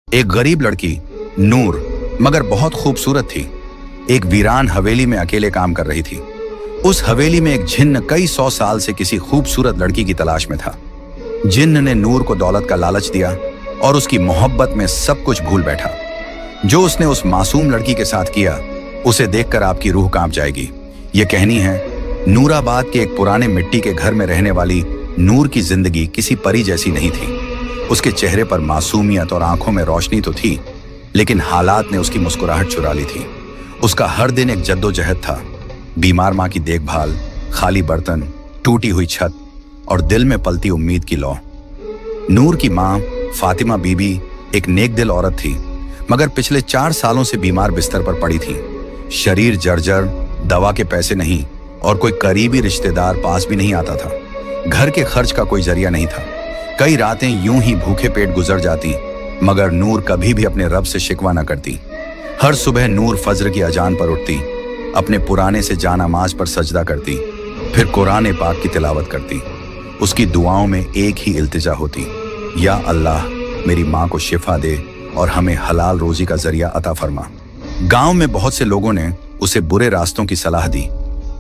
एक गरीब लड़की नूर मगर बहुत खूबसूरत थी, एक वीरान हवेली में अकेले काम कर रही थी। उस हवेली में एक जिन्न कई 100 साल से किसी खूबसूरत लड़की की तलाश में था। जिन्न ने नूर को दौलत का लालच दिया और उसकी मोहब्बत में सब कुछ भूल बैठा। जो उसने उस मासूम लड़की के साथ किया, उसे देखकर आपकी रूह कांप जाएगी। ये कहनी है, नूराबाद के एक पुराने मिट्टी के घर में रहने वाली नूर की जिंदगी किसी परी जैसी नहीं थी। उसके चेहरे पर मासूमियत और आंखों में रोशनी तो थी, लेकिन हालात ने उसकी मुस्कुराहट चुरा ली थी। उसका हर दिन एक जद्दोजहद था, बीमार माँ की देखभाल, खाली बर्तन, टूटी हुई छत और दिल में पलती उम्मीद की लौ। नूर की माँ फातिमा बीबी एक नेक दिल औरत थी, मगर पिछले 4 सालों से बीमार बिस्तर पर पड़ी थी। शरीर जर्जर, दवा के पैसे नहीं और कोई करीबी रिश्तेदार पास भी नहीं आता था। घर के खर्च का कोई जरिया नहीं था। कई रातें यूं ही भूखे पेट गुजर जाती, मगर नूर कभी भी अपने रब से शिकवा न करती। हर सुबह नूर फज्र की अजान पर उठती, अपने पुराने से जानामाज पर सजदा करती, फिर कुरान पाक की तिलावत करती। उसकी दुआओं में एक ही इल्तिजा होती, या अल्लाह मेरी माँ को शिफा दे और हमें हलाल रोजी का जरिया अता फरमा। गांव में बहुत से लोगों ने उसे बुरे रास्तों की सलाह दी।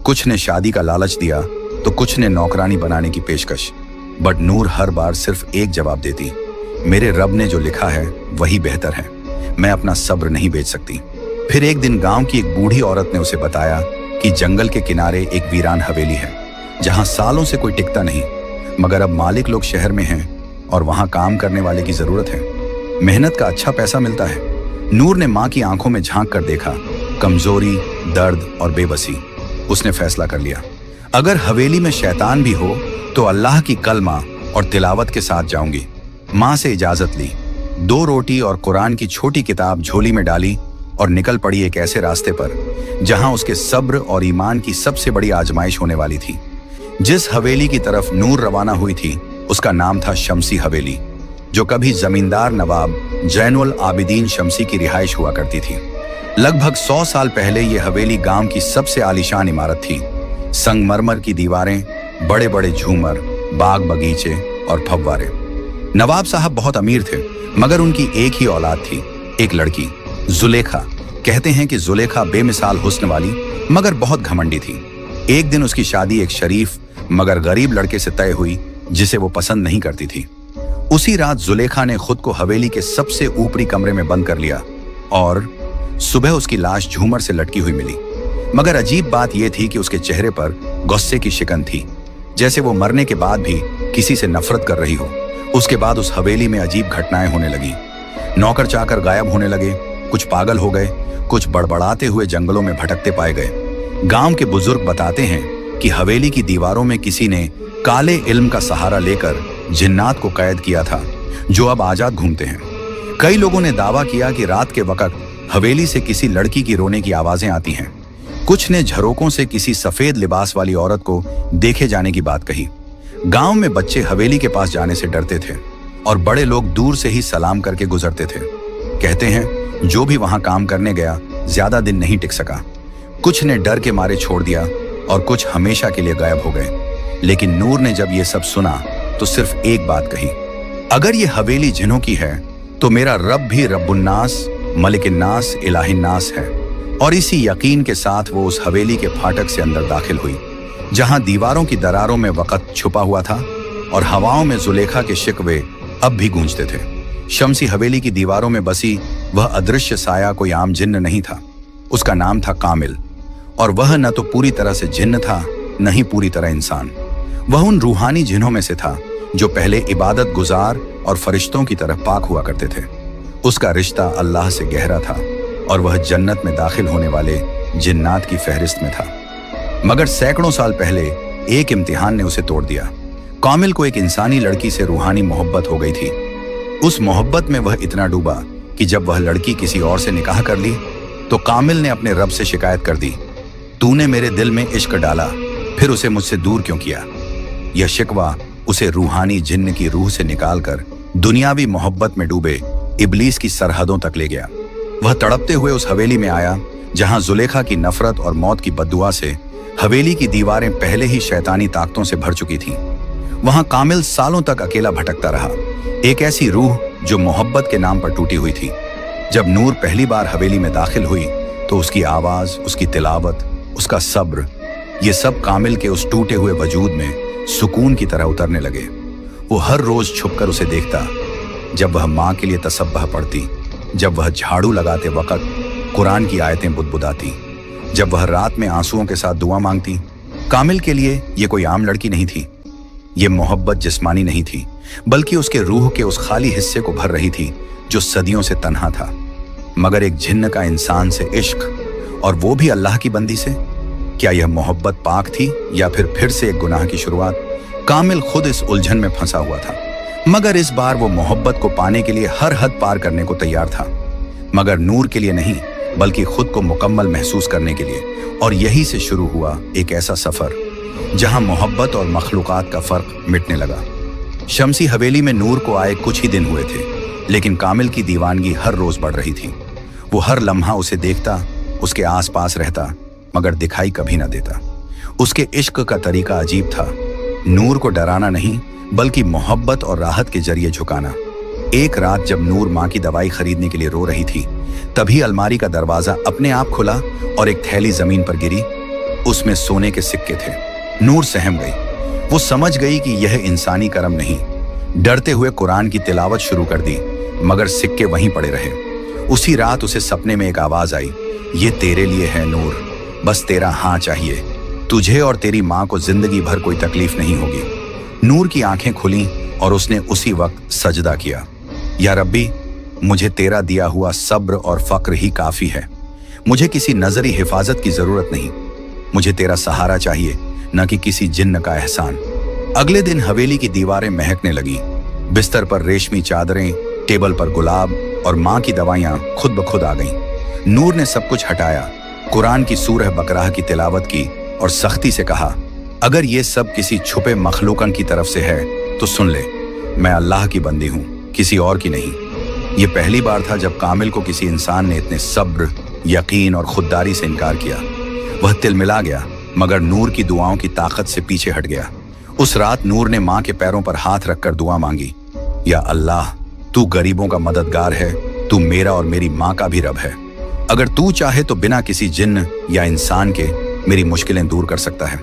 कुछ ने शादी का लालच दिया तो कुछ ने नौकरानी बनाने की पेशकश। बट नूर हर बार सिर्फ एक जवाब देती, मेरे रब ने जो लिखा है वही बेहतर है, मैं अपना सब्र नहीं बेच सकती। फिर एक दिन गांव की एक बूढ़ी औरत ने उसे बताया कि जंगल के किनारे एक वीरान हवेली है, जहां सालों से कोई टिकता नहीं, मगर अब मालिक लोग शहर में हैं और वहां काम करने वाले की जरूरत है। मेहनत का अच्छा पैसा मिलता है। नूर ने माँ की आंखों में झांक कर देखा, कमजोरी, दर्द और बेबसी। उसने फैसला कर लिया, अगर हवेली में शैतान भी हो तो अल्लाह की कलमा और तिलावत के साथ जाऊंगी। माँ से इजाजत ली, 2 रोटी और कुरान की छोटी किताब झोली में डाली और निकल पड़ी एक ऐसे रास्ते पर जहां उसके सब्र और ईमान की सबसे बड़ी आजमाइश होने वाली थी। जिस हवेली की तरफ नूर रवाना हुई थी, उसका नाम था शमसी हवेली, जो कभी जमींदार नवाब जैनुल आबिदीन शमसी की रिहाइश हुआ करती थी। लगभग 100 साल पहले यह हवेली गांव की सबसे आलीशान इमारत थी। संगमरमर की दीवारें, बड़े बड़े झूमर, बाग बगीचे और फव्वारे। नवाब साहब बहुत अमीर थे, मगर उनकी एक ही औलाद थी, एक लड़की, जुलेखा। कहते हैं कि जुलेखा बेमिसाल हुस्न वाली मगर बहुत घमंडी थी। एक दिन उसकी शादी एक शरीफ मगर गरीब लड़के से तय हुई, जिसे वो पसंद नहीं करती थी। उसी रात जुलेखा ने खुद को हवेली के सबसे ऊपरी कमरे में बंद कर लिया और सुबह उसकी लाश झूमर से लटकी हुई मिली। मगर अजीब बात यह थी कि उसके चेहरे पर गुस्से की शिकन थी, जैसे वो मरने के बाद भी किसी से नफरत कर रही हो। उसके बाद उस हवेली में अजीब घटनाएं होने लगी। नौकर चाकर गायब होने लगे, कुछ पागल हो गए, कुछ बड़बड़ाते हुए जंगलों में भटकते पाए गए। गांव के बुजुर्ग बताते हैं कि हवेली की दीवारों में किसी ने काले इल्म का सहारा लेकर जिन्नात को कैद किया था, जो अब आजाद घूमते हैं। कई लोगों ने दावा किया कि रात के वक्त हवेली से किसी लड़की की रोने की आवाजें आती हैं। कुछ ने झरोकों से किसी सफेद लिबास वाली औरत को देखे जाने की बात कही। गांव में बच्चे हवेली के पास जाने से डरते थे और बड़े लोग दूर से ही सलाम करके गुजरते थे। कहते हैं जो भी वहां काम करने गया ज्यादा दिन नहीं टिक सका। कुछ ने डर के मारे छोड़ दिया और कुछ हमेशा के लिए गायब हो गए। लेकिन नूर ने जब ये सब सुना तो सिर्फ एक बात कही, अगर ये हवेली जिन्हों की है तो मेरा रब भी रब्बुन्नास, मलिकिन्नास, इलाहिन्नास है। और इसी यकीन के साथ वो उस हवेली के फाटक से अंदर दाखिल हुई, जहां दीवारों की दरारों में वक़्त छुपा हुआ था और हवाओं में जुलेखा के शिकवे अब भी गूंजते थे। शमसी हवेली की दीवारों में बसी वह अदृश्य साया कोई आम जिन्न नहीं था। उसका नाम था कामिल, और वह न तो पूरी तरह से जिन्न था, न ही पूरी तरह इंसान। वह उन रूहानी जिन्हों में से था जो पहले इबादत गुजार और फरिश्तों की तरह पाक हुआ करते थे। उसका रिश्ता अल्लाह से गहरा था और वह जन्नत में दाखिल होने वाले जिन्नात की फहरिस्त में था। मगर सैकड़ों साल पहले एक इम्तिहान ने उसे तोड़ दिया। कामिल को एक इंसानी लड़की से रूहानी मोहब्बत हो गई थी। उस मोहब्बत में वह इतना डूबा कि जब वह लड़की किसी और से निकाह कर ली तो कामिल ने अपने रब से शिकायत कर दी, तूने मेरे दिल में इश्क डाला, फिर उसे मुझसे दूर क्यों किया। यह शिकवा उसे रूहानी जिन्न की रूह से निकालकर दुनियावी मोहब्बत में डूबे इब्लीस की सरहदों तक ले गया। वह तड़पते हुए उस हवेली में आया जहां जुलेखा की नफरत और मौत की बद्दुआ से हवेली की दीवारें पहले ही शैतानी ताकतों से भर चुकी थीं। वहां कामिल सालों तक अकेला भटकता रहा, एक ऐसी रूह जो मोहब्बत के नाम पर टूटी हुई थी। जब नूर पहली बार हवेली में दाखिल हुई तो उसकी आवाज, उसकी तिलावत, उसका सब्र, ये सब कामिल के उस टूटे हुए वजूद में सुकून की तरह उतरने लगे। वो हर रोज छुपकर उसे देखता, जब वह माँ के लिए तसब्बह पढ़ती, जब वह झाड़ू लगाते वक्त कुरान की आयतें बुदबुदाती, जब वह रात में आंसुओं के साथ दुआ मांगती। कामिल के लिए ये कोई आम लड़की नहीं थी। ये मोहब्बत जिस्मानी नहीं थी, बल्कि उसके रूह के उस खाली हिस्से को भर रही थी जो सदियों से तन्हा था। मगर एक जिन्न का इंसान से इश्क, और वो भी अल्लाह की बंदी से। क्या यह मोहब्बत पाक थी या फिर से एक गुनाह की शुरुआत? कामिल खुद इस उलझन में फंसा हुआ था, मगर इस बार वो मोहब्बत को पाने के लिए हर हद पार करने को तैयार था। मगर नूर के लिए नहीं, बल्कि खुद को मुकम्मल महसूस करने के लिए। और यही से शुरू हुआ एक ऐसा सफर जहां मोहब्बत और मखलूकात का फर्क मिटने लगा। शमसी हवेली में नूर को आए कुछ ही दिन हुए थे, लेकिन कामिल की दीवानगी हर रोज बढ़ रही थी। वो हर लम्हा उसे देखता, उसके आसपास रहता, मगर दिखाई कभी ना देता। उसके इश्क का तरीका अजीब था, नूर को डराना नहीं, बल्कि मोहब्बत और राहत के जरिए झुकाना। एक रात जब नूर माँ की दवाई खरीदने के लिए रो रही थी, तभी अलमारी का दरवाजा अपने आप खुला और एक थैली जमीन पर गिरी। उसमें सोने के सिक्के थे। नूर सहम गई। वो समझ गई कि यह इंसानी करम नहीं। डरते हुए कुरान की तिलावत शुरू कर दी, मगर सिक्के वहीं पड़े रहे। उसी रात उसे सपने में एक आवाज आई, ये तेरे लिए है नूर, बस तेरा हाँ चाहिए। तुझे और तेरी माँ को जिंदगी भर कोई तकलीफ नहीं होगी। नूर की आंखें खुलीं और उसने उसी वक्त सजदा किया, या रब्बी, मुझे तेरा दिया हुआ सब्र और फक्र ही काफी है। मुझे किसी नजरी हिफाजत की जरूरत नहीं। मुझे तेरा सहारा चाहिए, न कि किसी जिन्न का एहसान। अगले दिन हवेली की दीवारें महकने लगी। बिस्तर पर रेशमी चादरें, टेबल पर गुलाब और माँ की दवाइयाँ खुद ब खुद आ गईं। नूर ने सब कुछ हटाया, कुरान की सूरह बकराह की तिलावत की और सख्ती से कहा, अगर ये सब किसी छुपे मखलूकन की तरफ से है तो सुन ले, मैं अल्लाह की बंदी हूँ, किसी और की नहीं। ये पहली बार था जब कामिल को किसी इंसान ने इतने सब्र, यकीन और खुददारी से इनकार किया। वह तिलमिला गया, मगर नूर की दुआओं की ताकत से पीछे हट गया। उस रात नूर ने माँ के पैरों पर हाथ रखकर दुआ मांगी, या अल्लाह, तू गरीबों का मददगार है, तू मेरा और मेरी माँ का भी रब है। अगर तू चाहे तो बिना किसी जिन्न या इंसान के मेरी मुश्किलें दूर कर सकता है।